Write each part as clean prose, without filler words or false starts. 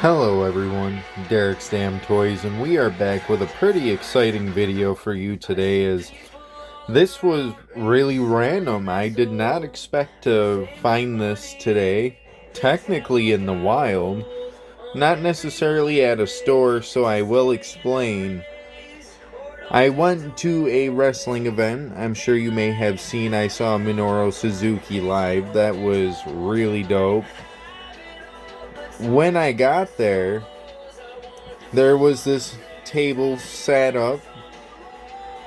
Hello everyone, Derek's Damn Toys, and we are back with a pretty exciting video for you today. As this was really random. I did not expect to find this today, technically in the wild, not necessarily at a store, so I will explain. I went to a wrestling event. I'm sure you may have seen. I saw Minoru Suzuki live. That was really dope. When I got there was this table set up.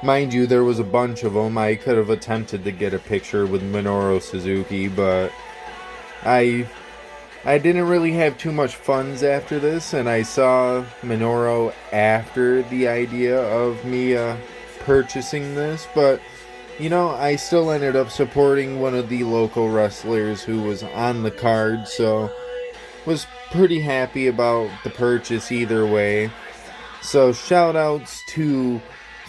Mind you, there was a bunch of them. I could have attempted to get a picture with Minoru Suzuki, but I didn't really have too much funds after this, and I saw Minoru after the idea of me purchasing this, but I still ended up supporting one of the local wrestlers who was on the card, so was pretty happy about the purchase either way. So shout outs to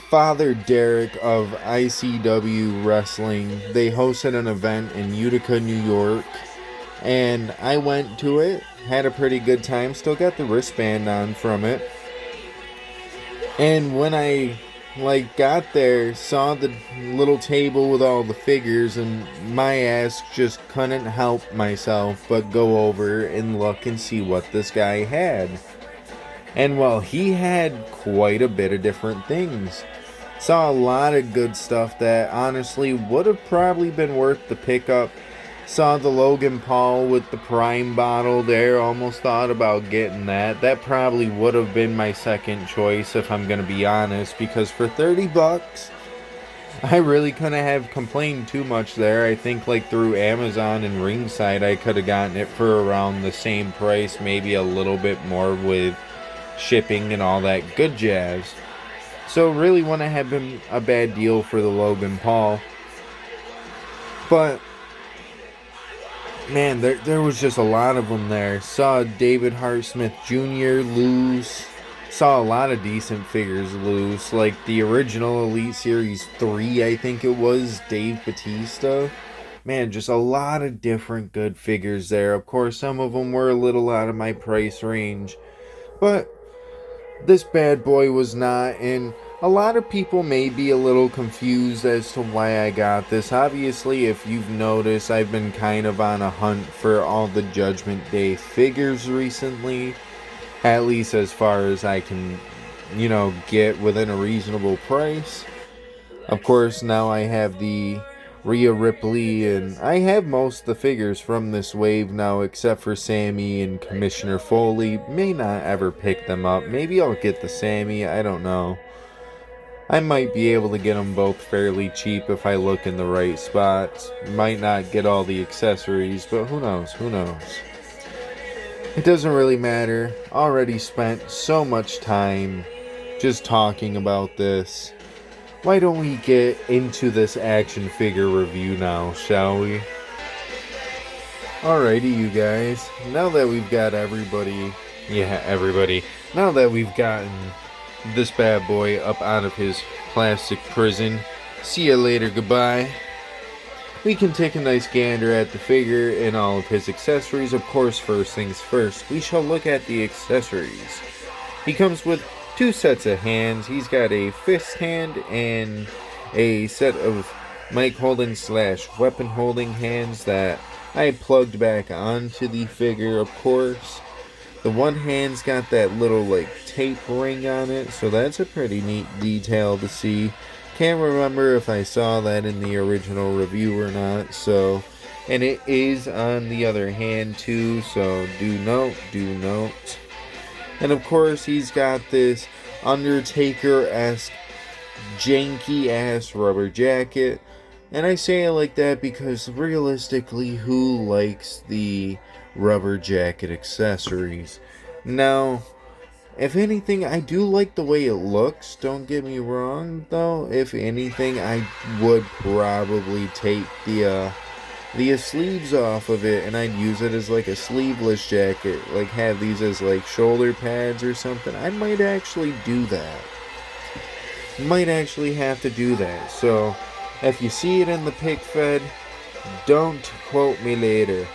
Father Derek of ICW Wrestling. They hosted an event in Utica, New York, and I went to it, had a pretty good time, still got the wristband on from it. And when I got there, saw the little table with all the figures, and my ass just couldn't help myself but go over and look and see what this guy had. And well, he had quite a bit of different things. Saw a lot of good stuff that honestly would have probably been worth the pickup. Saw the Logan Paul with the Prime bottle there. Almost thought about getting that. That probably would have been my second choice if I'm going to be honest. Because for 30 bucks, I really couldn't have complained too much there. I think through Amazon and Ringside, I could have gotten it for around the same price. Maybe a little bit more with shipping and all that good jazz. So really wouldn't have been a bad deal for the Logan Paul. But man, there was just a lot of them there. Saw David Hart Smith Jr. loose. Saw a lot of decent figures loose. Like the original Elite Series 3, I think it was, Dave Batista. Man, just a lot of different good figures there. Of course, some of them were a little out of my price range. But this bad boy was not, and a lot of people may be a little confused as to why I got this. Obviously, if you've noticed, I've been kind of on a hunt for all the Judgment Day figures recently. At least as far as I can, get within a reasonable price. Of course, now I have the Rhea Ripley, and I have most of the figures from this wave now, except for Sammy and Commissioner Foley. May not ever pick them up. Maybe I'll get the Sammy, I don't know. I might be able to get them both fairly cheap if I look in the right spots. Might not get all the accessories, but who knows, It doesn't really matter. Already spent so much time just talking about this. Why don't we get into this action figure review now, shall we? Alrighty, you guys. Now that we've got everybody, now that we've gotten this bad boy up out of his plastic prison, see ya later, goodbye. We can take a nice gander at the figure and all of his accessories. Of course, first things first, we shall look at the accessories. He comes with 2 sets of hands. He's got a fist hand and a set of mic holding / weapon holding hands that I plugged back onto the figure, of course. The one hand's got that little tape ring on it, so that's a pretty neat detail to see. Can't remember if I saw that in the original review or not, so, and it is on the other hand too, so do note. And of course, he's got this Undertaker-esque janky-ass rubber jacket. And I say it like that because realistically, who likes the rubber jacket accessories? Now, if anything, I do like the way it looks. Don't get me wrong, though. If anything, I would probably take the sleeves off of it, and I'd use it as a sleeveless jacket, have these as shoulder pads or something. I might actually do that. Might actually have to do that. So if you see it in the pic fed, don't quote me later.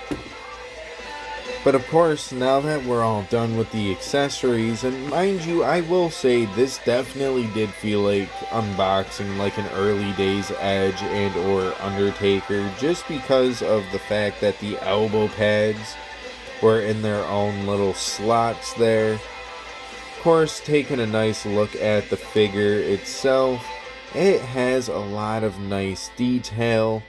But of course, now that we're all done with the accessories, and mind you, I will say this definitely did feel like unboxing like an early days Edge and or Undertaker, just because of the fact that the elbow pads were in their own little slots there. Of course, taking a nice look at the figure itself, it has a lot of nice detail.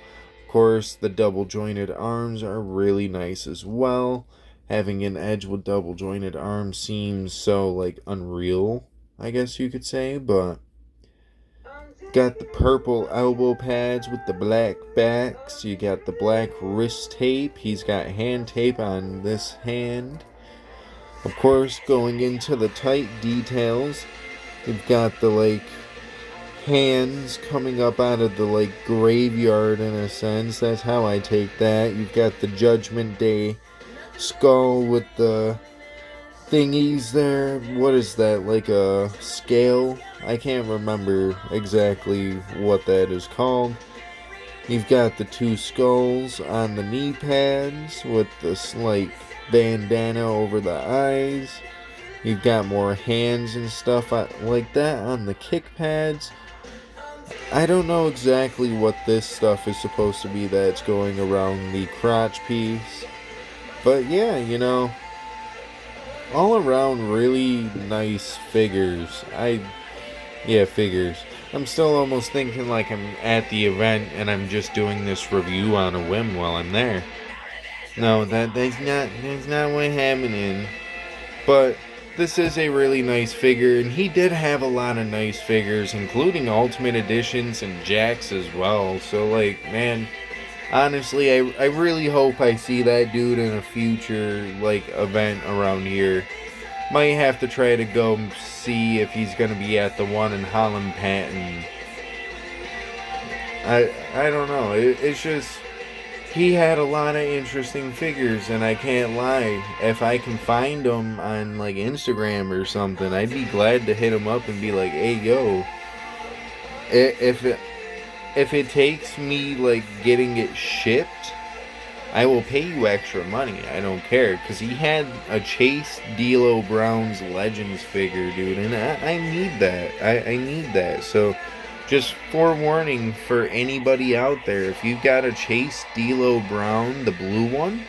Of course, the double jointed arms are really nice as well. Having an Edge with double jointed arms seems so like unreal, I guess you could say, but got the purple elbow pads with the black backs. You got the black wrist tape. He's got hand tape on this hand. Of course, going into the tight details, you've got the like hands coming up out of the like graveyard in a sense. That's how I take that. You've got the Judgment Day skull with the thingies there. What is that, like a scale? I can't remember exactly what that is called. You've got the two skulls on the knee pads with this like bandana over the eyes. You've got more hands and stuff like that on the kick pads. I don't know exactly what this stuff is supposed to be that's going around the crotch piece. But yeah, you know, all around really nice figures. Figures. I'm still almost thinking like I'm at the event and I'm just doing this review on a whim while I'm there. No, that's not what happening. But this is a really nice figure, and he did have a lot of nice figures, including Ultimate Editions and Jakks as well. So like, man, honestly, I really hope I see that dude in a future, like, event around here. Might have to try to go see if he's going to be at the one in Holland Patton. I don't know. It's just, he had a lot of interesting figures, and I can't lie. If I can find them on, like, Instagram or something, I'd be glad to hit him up and be like, hey, yo, if it takes me, like, getting it shipped, I will pay you extra money. I don't care. Because he had a Chase D'Lo Brown's Legends figure, dude. And I need that. I need that. So, just forewarning for anybody out there. If you've got a Chase D'Lo Brown, the blue one,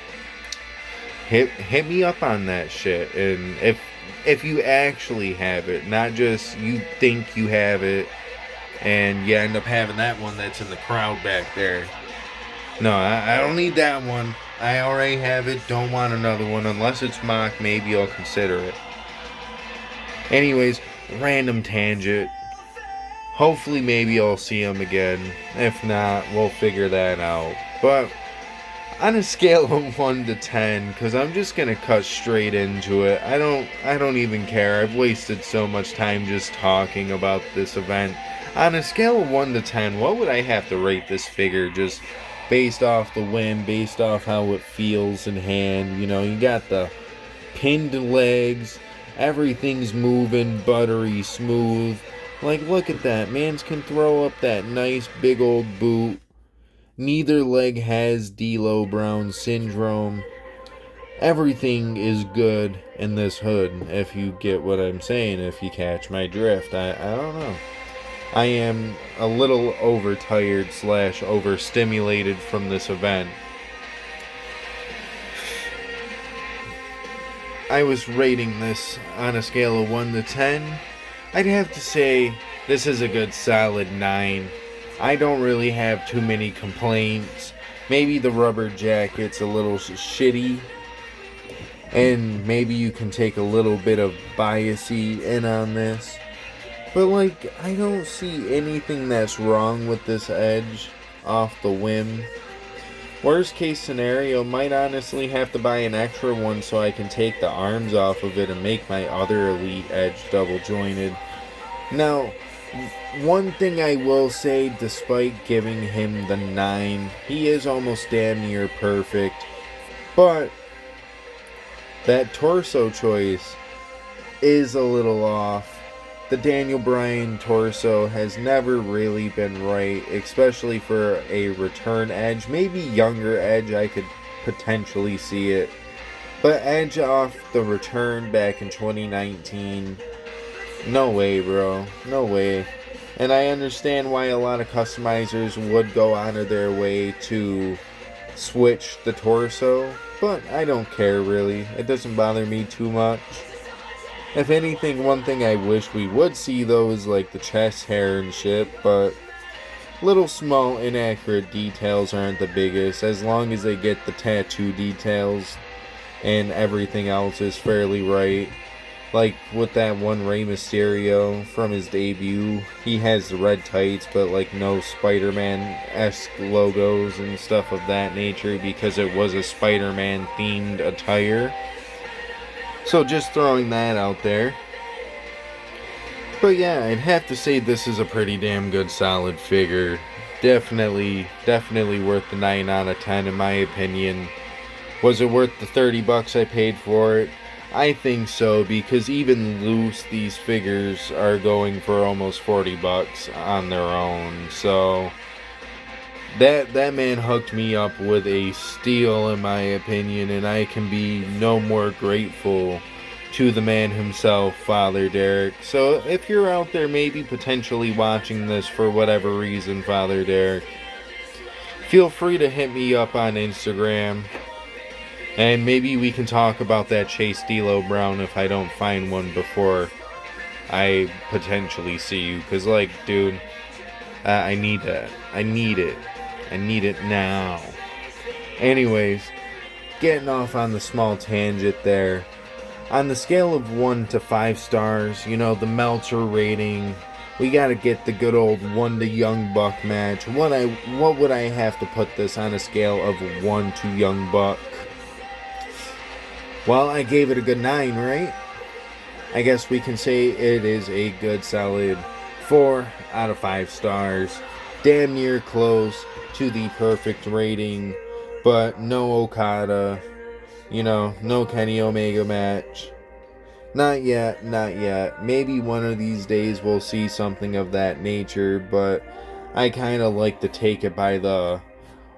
hit me up on that shit. And if you actually have it, not just you think you have it, and you end up having that one that's in the crowd back there. No, I don't need that one. I already have it. Don't want another one. Unless it's mock, maybe I'll consider it. Anyways, random tangent. Hopefully maybe I'll see him again. If not, we'll figure that out. But on a scale of 1 to 10, because I'm just going to cut straight into it. I don't even care. I've wasted so much time just talking about this event. On a scale of 1 to 10, what would I have to rate this figure just based off the whim, based off how it feels in hand? You know, you got the pinned legs, everything's moving, buttery smooth. Like, look at that. Mans can throw up that nice big old boot. Neither leg has D'Lo Brown syndrome. Everything is good in this hood, if you get what I'm saying, if you catch my drift. I don't know. I am a little overtired / overstimulated from this event. I was rating this on a scale of 1 to 10. I'd have to say this is a good solid 9. I don't really have too many complaints. Maybe the rubber jacket's a little shitty. And maybe you can take a little bit of biasy in on this. But, like, I don't see anything that's wrong with this Edge off the whim. Worst case scenario, might honestly have to buy an extra one so I can take the arms off of it and make my other Elite Edge double jointed. Now, one thing I will say, despite giving him the 9, he is almost damn near perfect. But that torso choice is a little off. The Daniel Bryan torso has never really been right, especially for a return Edge. Maybe younger Edge, I could potentially see it. But Edge off the return back in 2019, no way, bro. No way. And I understand why a lot of customizers would go out of their way to switch the torso, but I don't care really. It doesn't bother me too much. If anything, one thing I wish we would see though is like the chest hair and shit, but little small inaccurate details aren't the biggest. As long as they get the tattoo details and everything else is fairly right. Like with that one Rey Mysterio from his debut, he has the red tights but like no Spider-Man-esque logos and stuff of that nature because it was a Spider-Man themed attire. So just throwing that out there. But yeah, I'd have to say this is a pretty damn good solid figure. Definitely worth the 9 out of 10 in my opinion. Was it worth the $30 I paid for it? I think so, because even loose, these figures are going for almost $40 on their own. So that man hooked me up with a steal in my opinion, and I can be no more grateful to the man himself, Father Derek. So if you're out there maybe potentially watching this for whatever reason, Father Derek, feel free to hit me up on Instagram. And maybe we can talk about that Chase D'Lo Brown if I don't find one before I potentially see you. Because, like, dude, I need that. I need it. I need it now. Anyways, getting off on the small tangent there. On the scale of 1 to 5 stars, you know, the Meltzer rating, we gotta get the good old 1 to Young Buck match. What would I have to put this on a scale of 1 to Young Buck? Well, I gave it a good 9, right? I guess we can say it is a good solid 4 out of 5 stars. Damn near close to the perfect rating, but no Okada, you know, no Kenny Omega match. Not yet, not yet. Maybe one of these days we'll see something of that nature, but I kind of like to take it by the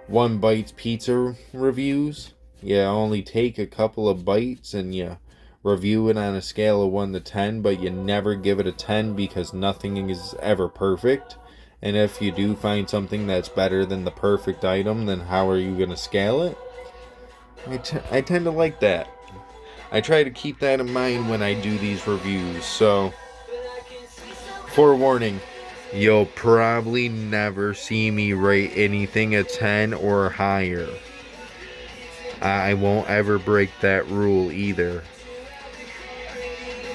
One Bites Pizza reviews. You only take a couple of bites and you review it on a scale of 1 to 10, but you never give it a 10 because nothing is ever perfect. And if you do find something that's better than the perfect item, then how are you going to scale it? I tend to like that. I try to keep that in mind when I do these reviews. So, forewarning, you'll probably never see me rate anything a 10 or higher. I won't ever break that rule either.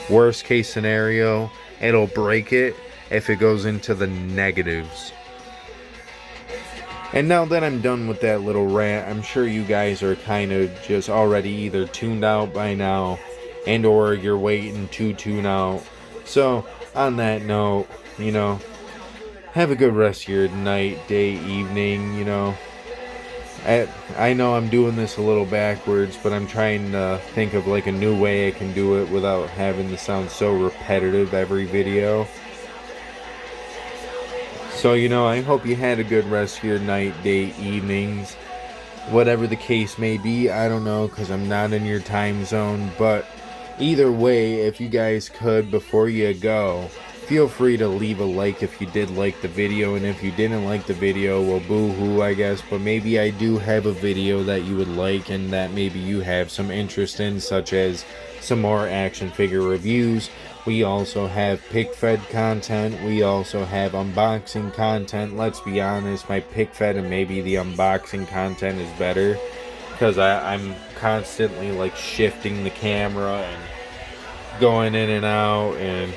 Worst case scenario, it'll break it if it goes into the negatives. And now that I'm done with that little rant, I'm sure you guys are kind of just already either tuned out by now and or you're waiting to tune out. So, on that note, you know, have a good rest of your night, day, evening, you know. I know I'm doing this a little backwards, but I'm trying to think of like a new way I can do it without having to sound so repetitive every video. So, you know, I hope you had a good rest of your night, day, evenings, whatever the case may be. I don't know, because I'm not in your time zone, but either way, if you guys could, before you go, feel free to leave a like if you did like the video, and if you didn't like the video, well, boo-hoo, I guess, but maybe I do have a video that you would like and that maybe you have some interest in, such as some more action figure reviews. We also have pick fed content. We also have unboxing content. Let's be honest, my pick fed and maybe the unboxing content is better, because I'm constantly like shifting the camera and going in and out, and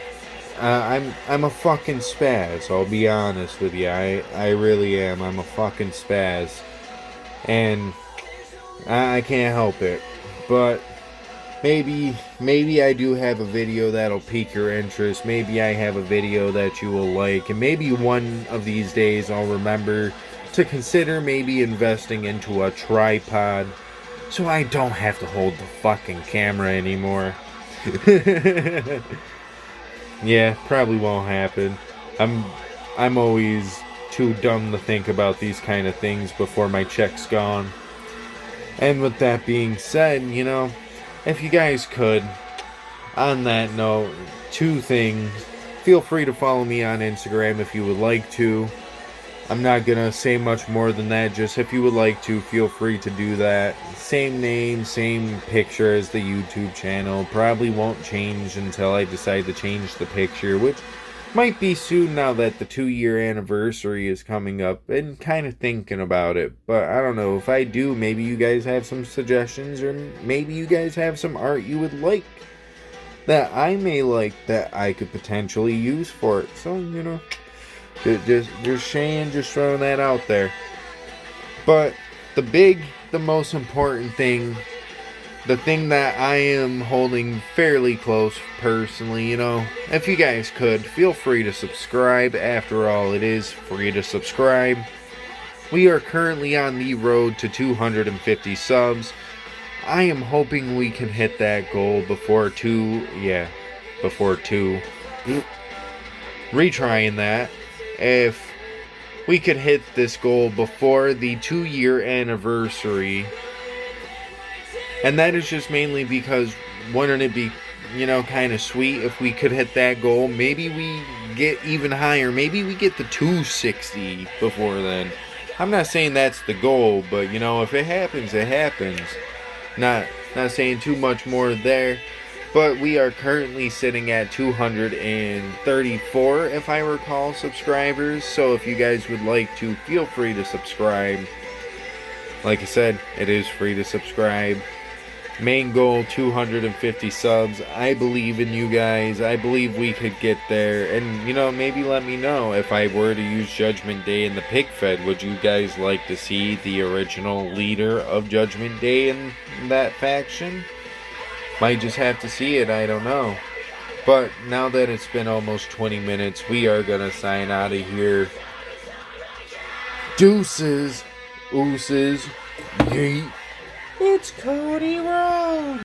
I'm a fucking spaz, I'll be honest with you. I really am. I'm a fucking spaz. And I can't help it. But maybe I do have a video that'll pique your interest. Maybe I have a video that you will like. And maybe one of these days I'll remember to consider maybe investing into a tripod so I don't have to hold the fucking camera anymore. Yeah, probably won't happen. I'm always too dumb to think about these kind of things before my check's gone. And with that being said, you know, if you guys could, on that note, two things. Feel free to follow me on Instagram if you would like to. I'm not gonna say much more than that. Just if you would like to, feel free to do that. Same name, same picture as the YouTube channel. Probably won't change until I decide to change the picture, which might be soon now that the 2-year anniversary is coming up, and kind of thinking about it. But I don't know, if I do, maybe you guys have some suggestions, or maybe you guys have some art you would like that I may like that I could potentially use for it. So, you know, just Shane, just throwing that out there. But the most important thing, the thing that I am holding fairly close personally, you know, if you guys could, feel free to subscribe. After all, it is free to subscribe. We are currently on the road to 250 subs. I am hoping we can hit that goal before 2. Retrying that. If we could hit this goal before the 2-year anniversary. And that is just mainly because wouldn't it be, you know, kind of sweet if we could hit that goal? Maybe we get even higher. Maybe we get the 260 before then. I'm not saying that's the goal, but, you know, if it happens, it happens. Not saying too much more there, but we are currently sitting at 234, if I recall, subscribers. So if you guys would like to, feel free to subscribe. Like I said, it is free to subscribe. Main goal, 250 subs. I believe in you guys. I believe we could get there. And, you know, maybe let me know if I were to use Judgment Day in the Pick Fed. Would you guys like to see the original leader of Judgment Day in that faction? Might just have to see it. I don't know. But now that it's been almost 20 minutes, we are going to sign out of here. Deuces. Ooses. Yeet. It's Cody Rhodes.